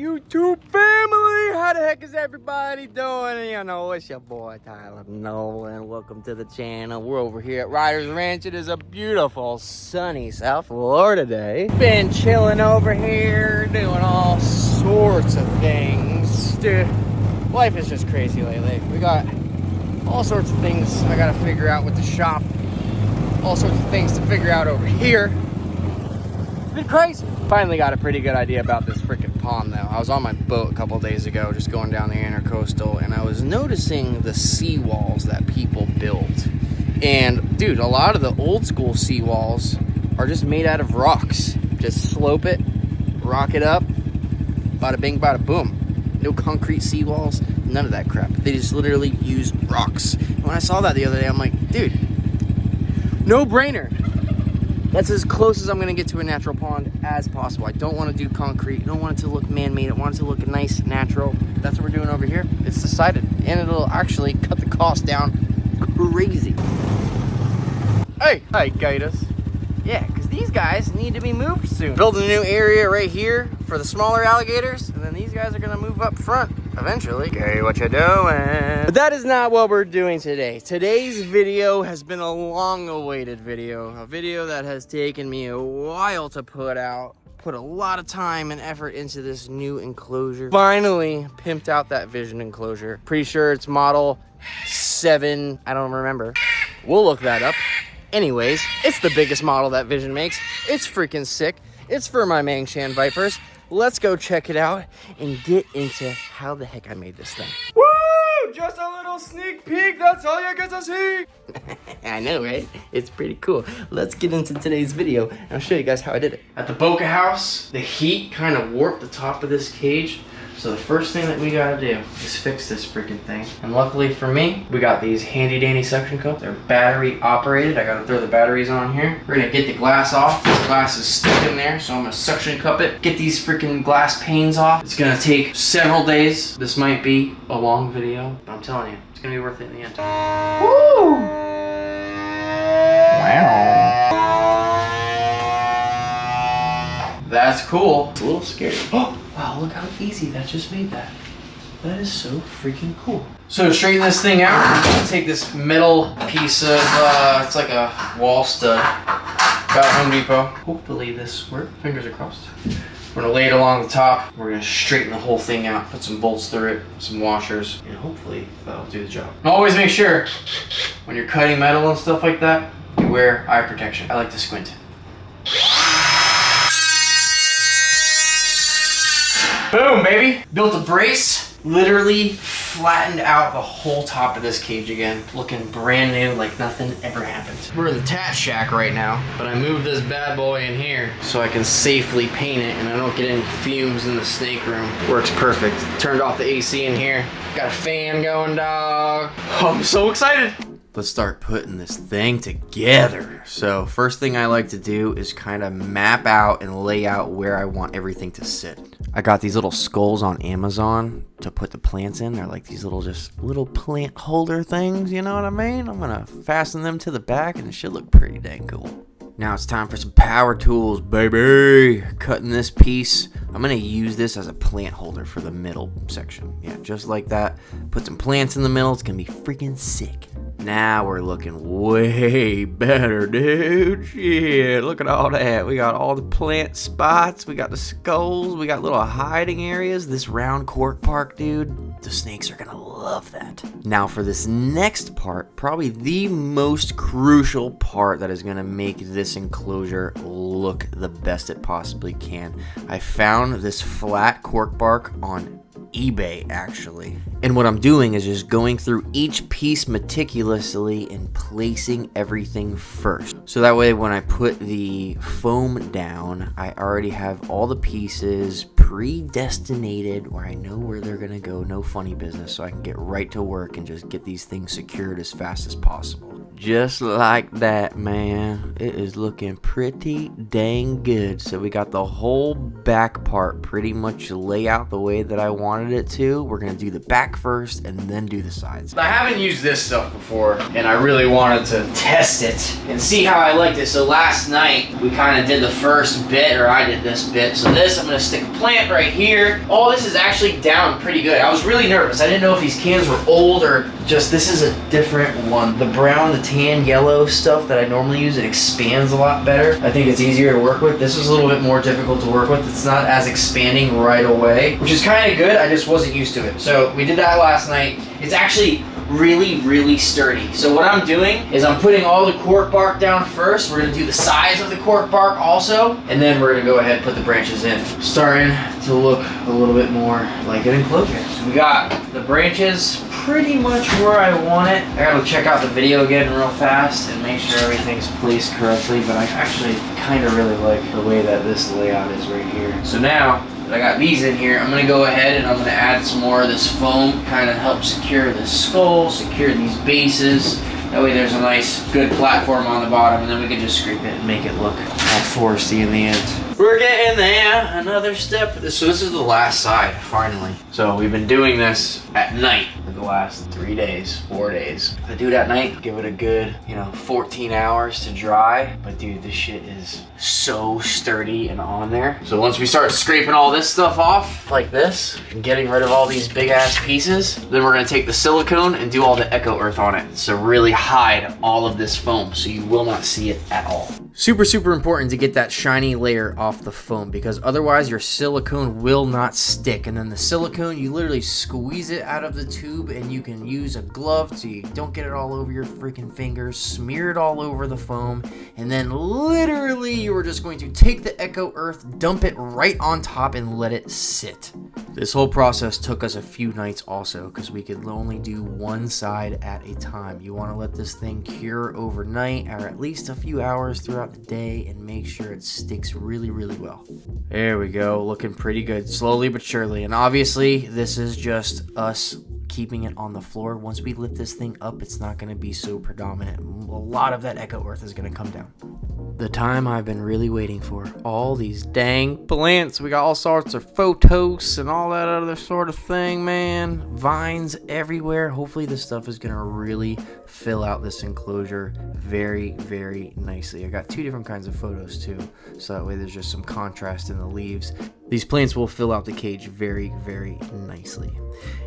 YouTube family? How the heck is everybody doing? You know, it's your boy Tyler Nolan. Welcome to the channel. We're over here at Riders Ranch. It is a beautiful, sunny South Florida day. Been chilling over here, doing all sorts of things. Dude, life is just crazy lately. We got all sorts of things I gotta figure out with the shop. All sorts of things to figure out over here. It's been crazy. Finally got a pretty good idea about this freaking pond though. I was on my boat a couple days ago just going down the intercoastal, and I was noticing the seawalls that people built. And dude, a lot of the old school seawalls are just made out of rocks. Just slope it, rock it up, bada bing, bada boom. No concrete seawalls, none of that crap. They just literally use rocks. And when I saw that the other day, I'm like, dude, no brainer. That's as close as I'm gonna get to a natural pond as possible. I don't want to do concrete. I don't want it to look man-made. I want it to look nice, natural. That's what we're doing over here. It's decided, and it'll actually cut the cost down crazy. Hey, gators. Yeah, because these guys need to be moved soon. Building a new area right here for the smaller alligators, and then these guys are gonna move up front eventually. Okay, what you doing? But that is not what we're doing today. Today's video has been a long-awaited video. A video that has taken me a while to put out. Put a lot of time and effort into this new enclosure. Finally pimped out that Vision enclosure. Pretty sure it's model 7, I don't remember. We'll look that up. Anyways, it's the biggest model that Vision makes. It's freaking sick. It's for my Mangshan Vipers. Let's go check it out and get into how the heck I made this thing. Woo! Just a little sneak peek. That's all you get to see. I know, right? It's pretty cool. Let's get into today's video and I'll show you guys how I did it. At the Boca house, the heat kind of warped the top of this cage. So the first thing that we gotta do is fix this freaking thing. And luckily for me, we got these handy dandy suction cups. They're battery operated. I gotta throw the batteries on here. We're gonna get the glass off. This glass is stuck in there, so I'm gonna suction cup it. Get these freaking glass panes off. It's gonna take several days. This might be a long video, but I'm telling you, it's gonna be worth it in the end. Woo! Wow. That's cool. It's a little scary. Oh! Wow, look how easy that just made that. That is so freaking cool. So to straighten this thing out, I'm gonna take this metal piece of, it's like a wall stud. Got at Home Depot. Hopefully this works. Fingers are crossed. We're gonna lay it along the top. We're gonna straighten the whole thing out. Put some bolts through it, some washers, and hopefully that'll do the job. And always make sure, when you're cutting metal and stuff like that, you wear eye protection. I like to squint. Boom, baby. Built a brace. Literally flattened out the whole top of this cage again. Looking brand new, like nothing ever happened. We're in the tat shack right now, but I moved this bad boy in here so I can safely paint it and I don't get any fumes in the snake room. Works perfect. Turned off the AC in here. Got a fan going, dog. I'm so excited. Let's start putting this thing together. So first thing I like to do is kind of map out and lay out where I want everything to sit. I got these little skulls on Amazon to put the plants in. They're like these little plant holder things, you know what I mean? I'm gonna fasten them to the back and it should look pretty dang cool. Now it's time for some power tools, baby. Cutting this piece. I'm gonna use this as a plant holder for the middle section. Yeah, just like that. Put some plants in the middle. It's gonna be freaking sick. Now we're looking way better, dude. Shit, look at all that. We got all the plant spots. We got the skulls. We got little hiding areas. This round cork park, dude. The snakes are gonna love that. Now for this next part, probably the most crucial part that is gonna make this enclosure look the best it possibly can. I found this flat cork bark on eBay actually, and what I'm doing is just going through each piece meticulously and placing everything first, so that way when I put the foam down I already have all the pieces predestinated where I know where they're gonna go. No funny business, so I can get right to work and just get these things secured as fast as possible. just like that, man. It is looking pretty dang good. So we got the whole back part pretty much laid out the way that I wanted it to. We're gonna do the back first and then do the sides. I haven't used this stuff before, and I really wanted to test it and see how I liked it. So last night we kind of did the first bit, or I did this bit. So this, I'm gonna stick a plant right here. All this is actually down pretty good. I was really nervous. I didn't know if these cans were old or just, this is a different one. The brown, the tan, yellow stuff that I normally use, it expands a lot better. I think it's easier to work with. This is a little bit more difficult to work with. It's not as expanding right away, which is kind of good. I just wasn't used to it. So we did that last night. It's actually really sturdy. So what I'm doing is I'm putting all the cork bark down first. We're gonna do the size of the cork bark also, and then we're gonna go ahead and put the branches in. Starting to look a little bit more like an enclosure. So we got the branches pretty much where I want it. I gotta check out the video again real fast and make sure everything's placed correctly, but I actually kind of really like the way that this layout is right here. So now I got these in here, I'm gonna go ahead and I'm gonna add some more of this foam, kind of help secure the skull, secure these bases. That way there's a nice, good platform on the bottom, and then we can just scrape it and make it look all foresty in the end. We're getting there, another step. So this is the last side, finally. So we've been doing this at night for the last 3 days, 4 days. I do it at night, give it a good, 14 hours to dry. But dude, this shit is so sturdy and on there. So once we start scraping all this stuff off, like this, and getting rid of all these big ass pieces, then we're gonna take the silicone and do all the echo earth on it. So really hide all of this foam so you will not see it at all. Super important to get that shiny layer off the foam, because otherwise your silicone will not stick. And then the silicone, you literally squeeze it out of the tube, and you can use a glove so you don't get it all over your freaking fingers, smear it all over the foam, and then literally you are just going to take the echo earth, dump it right on top, and let it sit. This whole process took us a few nights also, because we could only do one side at a time. You want to let this thing cure overnight, or at least a few hours throughout the day, and make sure it sticks really well. There we go, looking pretty good, slowly but surely. And obviously this is just us keeping it on the floor. Once we lift this thing up, it's not going to be so predominant. A lot of that echo earth is going to come down. The time I've been really waiting for. All these dang plants. We got all sorts of photos and all that other sort of thing, man. Vines everywhere. Hopefully this stuff is going to really fill out this enclosure very nicely. I got 2 different kinds of photos too, so that way there's just some contrast in the leaves. These plants will fill out the cage very nicely.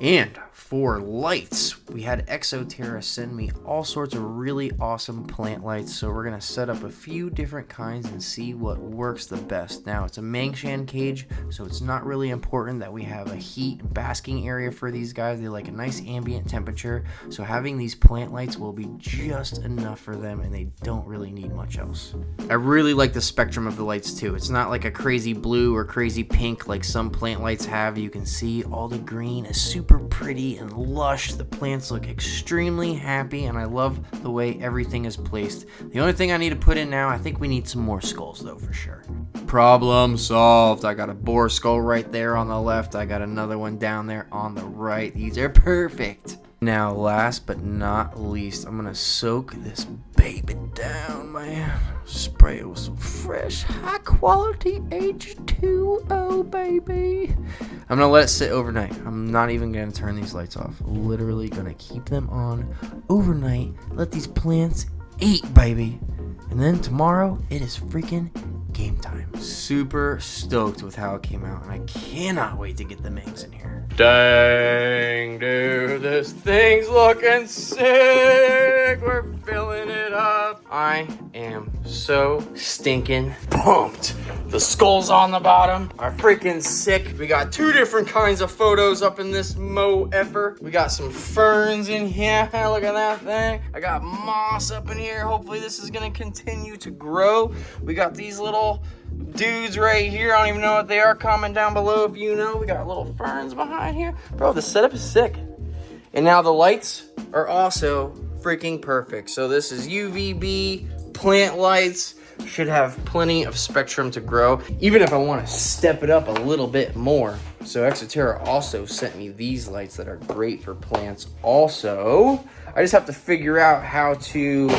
And for lights, we had Exoterra send me all sorts of really awesome plant lights, so we're gonna set up a few different kinds and see what works the best. Now, it's a Mangshan cage, so it's not really important that we have a heat basking area for these guys. They like a nice ambient temperature, so having these plant lights will be just enough for them, and they don't really need much else. I really like the spectrum of the lights too. It's not like a crazy blue or crazy pink like some plant lights have. You can see all the green is super pretty and lush. The plants look extremely happy, and I love the way everything is placed. The only thing I need to put in now, I think we need some more skulls though, for sure. Problem solved. I got a boar skull right there on the left. I got another one down there on the right. These are perfect. Now, last but not least, I'm gonna soak this baby down, man. Spray it with some fresh, high quality H2O, baby. I'm gonna let it sit overnight. I'm not even gonna turn these lights off. Literally gonna keep them on overnight. Let these plants eat, baby. And then tomorrow, it is freaking game time. Super stoked with how it came out, and I cannot wait to get the Mangs in here. Dang, dude, this thing's looking sick. We're filling it up. I am so stinking pumped. The skulls on the bottom are freaking sick. We got 2 different kinds of photos up in this effort. We got some ferns in here. Look at that thing. I got moss up in here. Hopefully this is gonna continue to grow. We got these little dudes right here. I don't even know what they are. Comment down below if you know. We got little ferns behind here. Bro, the setup is sick. And now the lights are also freaking perfect. So this is UVB plant lights. should have plenty of spectrum to grow, even if I want to step it up a little bit more. So Exoterra also sent me these lights that are great for plants. Also, I just have to figure out how to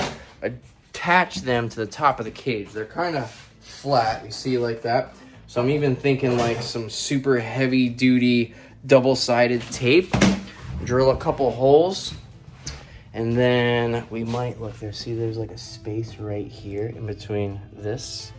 attach them to the top of the cage. They're kind of flat, you see, like that. So I'm even thinking like some super heavy duty double-sided tape. Drill a couple holes, and then we might look there. See, there's like a space right here in between this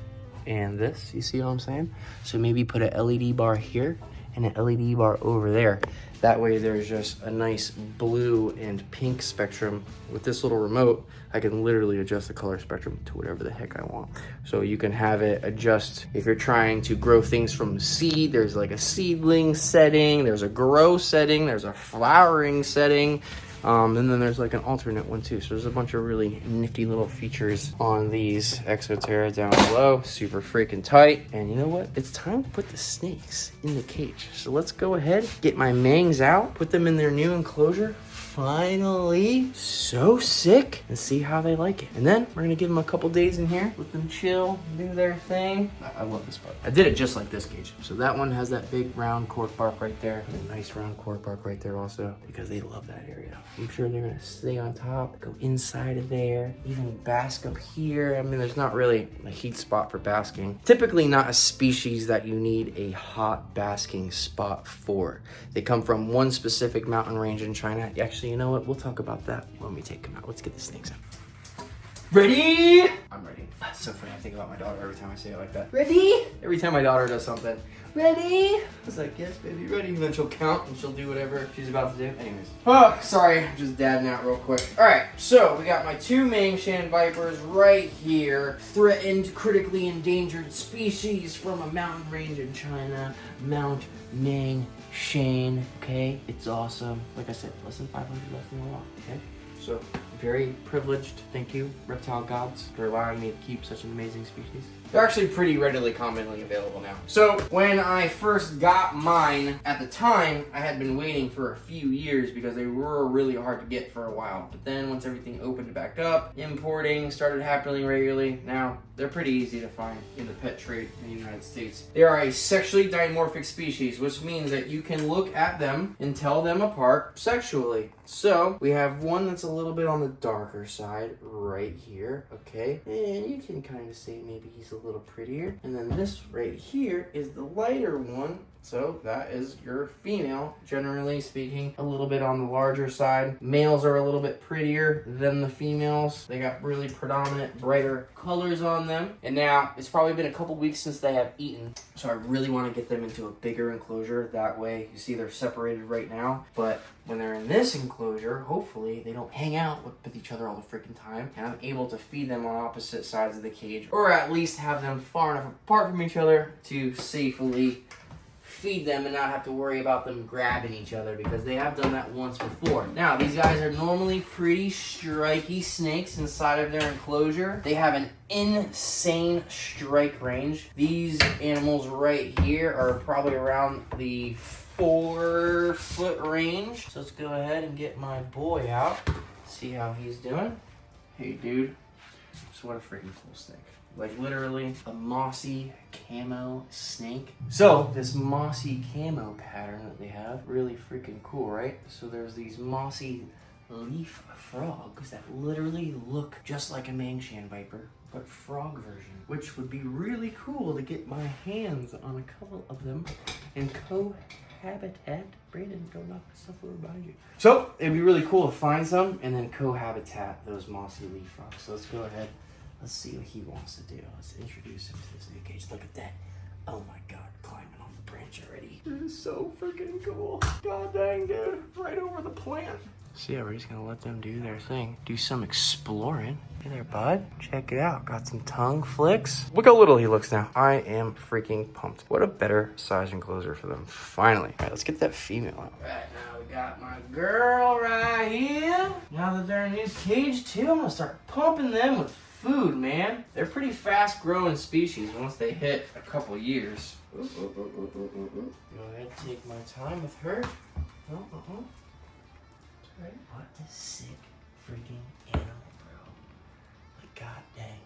and this. You see what I'm saying? So maybe put an LED bar here and an LED bar over there. That way there's just a nice blue and pink spectrum. With this little remote, I can literally adjust the color spectrum to whatever the heck I want. So you can have it adjust if you're trying to grow things from seed. There's like a seedling setting, there's a grow setting, there's a flowering setting. And then there's like an alternate one too. So there's a bunch of really nifty little features on these Exoterra down below. Super freaking tight. And you know what? It's time to put the snakes in the cage. So let's go ahead, get my Mangs out, put them in their new enclosure. Finally, so sick, and see how they like it. And then we're gonna give them a couple days in here, let them chill, do their thing. I love this part. I did it just like this cage. So that one has that big round cork bark right there, and a nice round cork bark right there also, because they love that area. I'm sure they're gonna stay on top, go inside of there, even bask up here. I mean, there's not really a heat spot for basking. Typically not a species that you need a hot basking spot for. They come from one specific mountain range in China. Actually, you know what? We'll talk about that when we take them out. Let's get the snakes out. Ready? I'm ready. That's so funny. I think about my daughter every time I say it like that. Ready? Every time my daughter does something. Ready? I was like, yes, baby, ready. And then she'll count and she'll do whatever she's about to do. Anyways. Oh, sorry. I'm just dadding out real quick. All right. So we got my two Mangshan vipers right here. Threatened, critically endangered species from a mountain range in China. Mount Mangshan. Okay. It's awesome. Like I said, less than 500 left in the lot. Okay. So very privileged. Thank you, reptile gods, for allowing me to keep such an amazing species. They're actually pretty readily commonly available now. So when I first got mine, at the time, I had been waiting for a few years because they were really hard to get for a while. But then once everything opened back up, importing started happening regularly. Now, they're pretty easy to find in the pet trade in the United States. They are a sexually dimorphic species, which means that you can look at them and tell them apart sexually. So we have one that's a little bit on the darker side right here, okay? And you can kind of say maybe he's a little prettier. And then this right here is the lighter one. So that is your female, generally speaking, a little bit on the larger side. Males are a little bit prettier than the females. They got really predominant, brighter colors on them. And now it's probably been a couple weeks since they have eaten. So I really want to get them into a bigger enclosure. That way, you see they're separated right now. But when they're in this enclosure, hopefully they don't hang out with each other all the freaking time. And I'm able to feed them on opposite sides of the cage. Or at least have them far enough apart from each other to safely feed them and not have to worry about them grabbing each other, because they have done that once before. Now, these guys are normally pretty striky snakes inside of their enclosure. They have an insane strike range. These animals right here are probably around the 4-foot range. So let's go ahead and get my boy out, see how he's doing. Hey, dude. So what a freaking cool snake. Like literally a mossy camo snake. So this mossy camo pattern that they have, really freaking cool, right? So there's these mossy leaf frogs that literally look just like a Mangshan viper, but frog version, which would be really cool to get my hands on a couple of them and cohabitat. Brandon, don't knock the stuff over behind you. So it'd be really cool to find some and then cohabitat those mossy leaf frogs. So let's go ahead. Let's see what he wants to do. Let's introduce him to this new cage. Look at that. Oh my God, climbing on the branch already. This is so freaking cool. God dang, dude. Right over the plant. So yeah, we're just gonna let them do their thing. Do some exploring. Hey there, bud. Check it out. Got some tongue flicks. Look how little he looks now. I am freaking pumped. What a better size enclosure for them. Finally. All right, let's get that female out. All right, now we got my girl right here. Now that they're in this cage too, I'm gonna start pumping them with food, man. They're pretty fast growing species once they hit a couple years. Go ahead and take my time with her. What a sick freaking animal, bro. Like, god dang.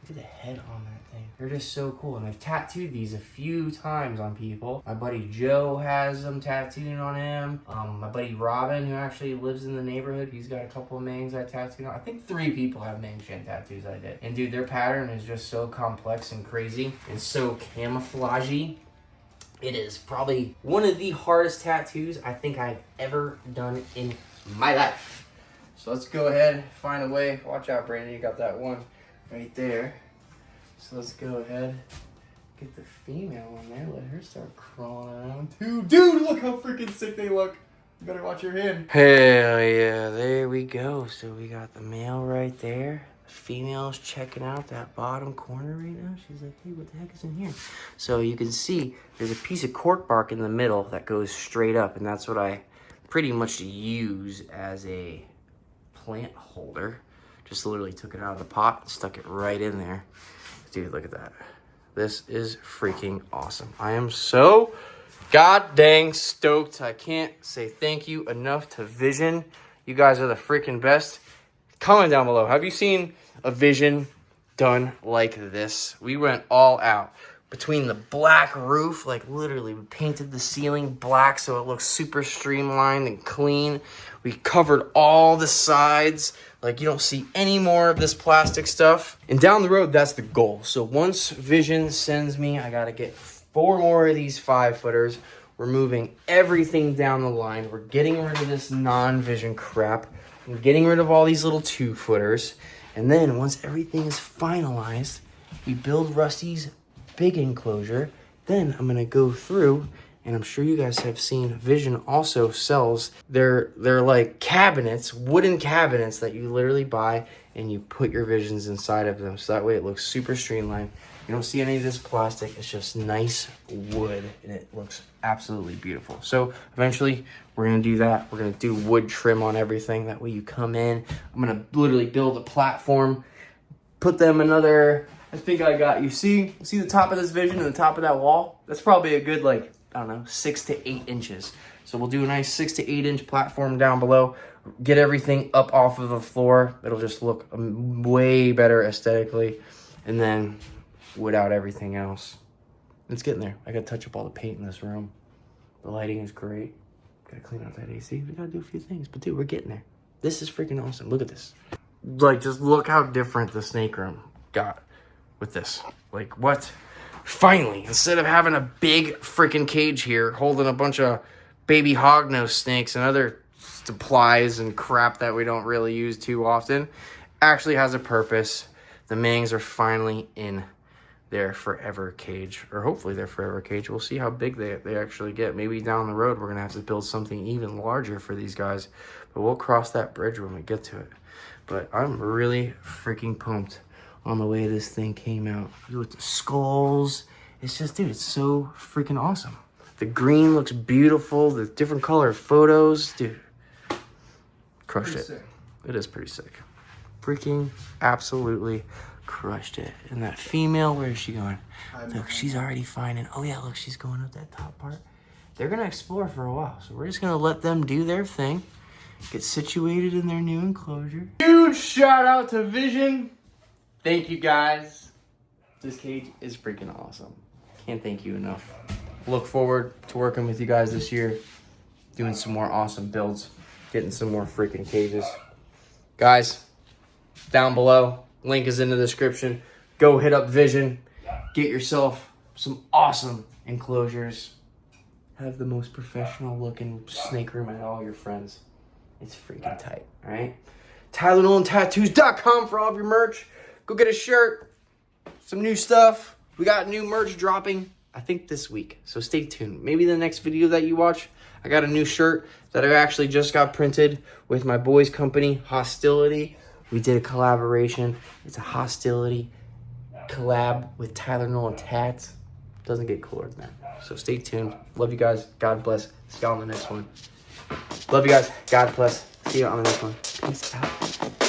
Look at the head on that thing. They're just so cool. And I've tattooed these a few times on people. My buddy Joe has them tattooed on him. My buddy Robin, who actually lives in the neighborhood, he's got a couple of Mangs I tattooed on. I think 3 people have Mangshan tattoos I did. And dude, their pattern is just so complex and crazy and so camouflagey. It is probably one of the hardest tattoos I think I've ever done in my life. So let's go ahead, find a way. Watch out, Brandon, you got that one right there. So let's go ahead, get the female on there, let her start crawling around too. Dude, look how freaking sick they look. You better watch your hand. Hell yeah, there we go. So we got the male right there. The female's checking out that bottom corner right now. She's like, hey, what the heck is in here? So you can see there's a piece of cork bark in the middle that goes straight up, and that's what I pretty much use as a plant holder. Just literally took it out of the pot and stuck it right in there. Dude, look at that. This is freaking awesome. I am so god dang stoked. I can't say thank you enough to Vision. You guys are the freaking best. Comment down below. Have you seen a Vision done like this? We went all out. Between the black roof, like literally we painted the ceiling black so it looks super streamlined and clean. We covered all the sides, like you don't see any more of this plastic stuff. And down the road, that's the goal. So once Vision sends me, I gotta get 4 more of these 5-footers. We're moving everything down the line. We're getting rid of this non-Vision crap. We're getting rid of all these little 2-footers. And then once everything is finalized, we build Rusty's big enclosure. Then I'm gonna go through, and I'm sure you guys have seen Vision also sells they're like cabinets, wooden cabinets that you literally buy and you put your Visions inside of them, so that way it looks super streamlined. You don't see any of this plastic. It's just nice wood and it looks absolutely beautiful. So eventually we're gonna do that. We're gonna do wood trim on everything, that way you come in. I'm gonna literally build a platform, put them another, I think I got, you see the top of this Vision and the top of that wall? That's probably a good, like, I don't know, 6 to 8 inches. So we'll do a nice 6 to 8 inch platform down below, get everything up off of the floor. It'll just look way better aesthetically. And then wood out everything else. It's getting there. I gotta touch up all the paint in this room. The lighting is great. Gotta clean out that AC. We gotta do a few things, but dude, we're getting there. This is freaking awesome. Look at this. Like, just look how different the snake room got with this. Like, what? Finally, instead of having a big freaking cage here holding a bunch of baby hognose snakes and other supplies and crap that we don't really use too often, actually has a purpose. The Mangs are finally in their forever cage, or hopefully their forever cage. We'll see how big they actually get. Maybe down the road we're gonna have to build something even larger for these guys, but we'll cross that bridge when we get to it. But I'm really freaking pumped on the way this thing came out. With the skulls, it's just, dude, it's so freaking awesome. The green looks beautiful, the different color photos, dude, crushed it. Sick. It is pretty sick. Freaking absolutely crushed it. And that female, where is she going? Look, she's already finding, oh yeah, look, she's going up that top part. They're gonna explore for a while, so we're just gonna let them do their thing, get situated in their new enclosure. Huge shout out to Vision. Thank you guys. This cage is freaking awesome. Can't thank you enough. Look forward to working with you guys this year, doing some more awesome builds, getting some more freaking cages. Guys, down below, link is in the description. Go hit up Vision, get yourself some awesome enclosures. Have the most professional looking snake room at all your friends. It's freaking tight, all right? TylerNolanTattoos.com for all of your merch. Go get a shirt, some new stuff. We got new merch dropping, I think this week. So stay tuned. Maybe the next video that you watch, I got a new shirt that I actually just got printed with my boys' company, Hostility. We did a collaboration. It's a Hostility collab with Tyler Nolan Tats. Doesn't get cooler than that. So stay tuned. Love you guys. God bless. See you on the next one. Love you guys. God bless. See you on the next one. Peace out.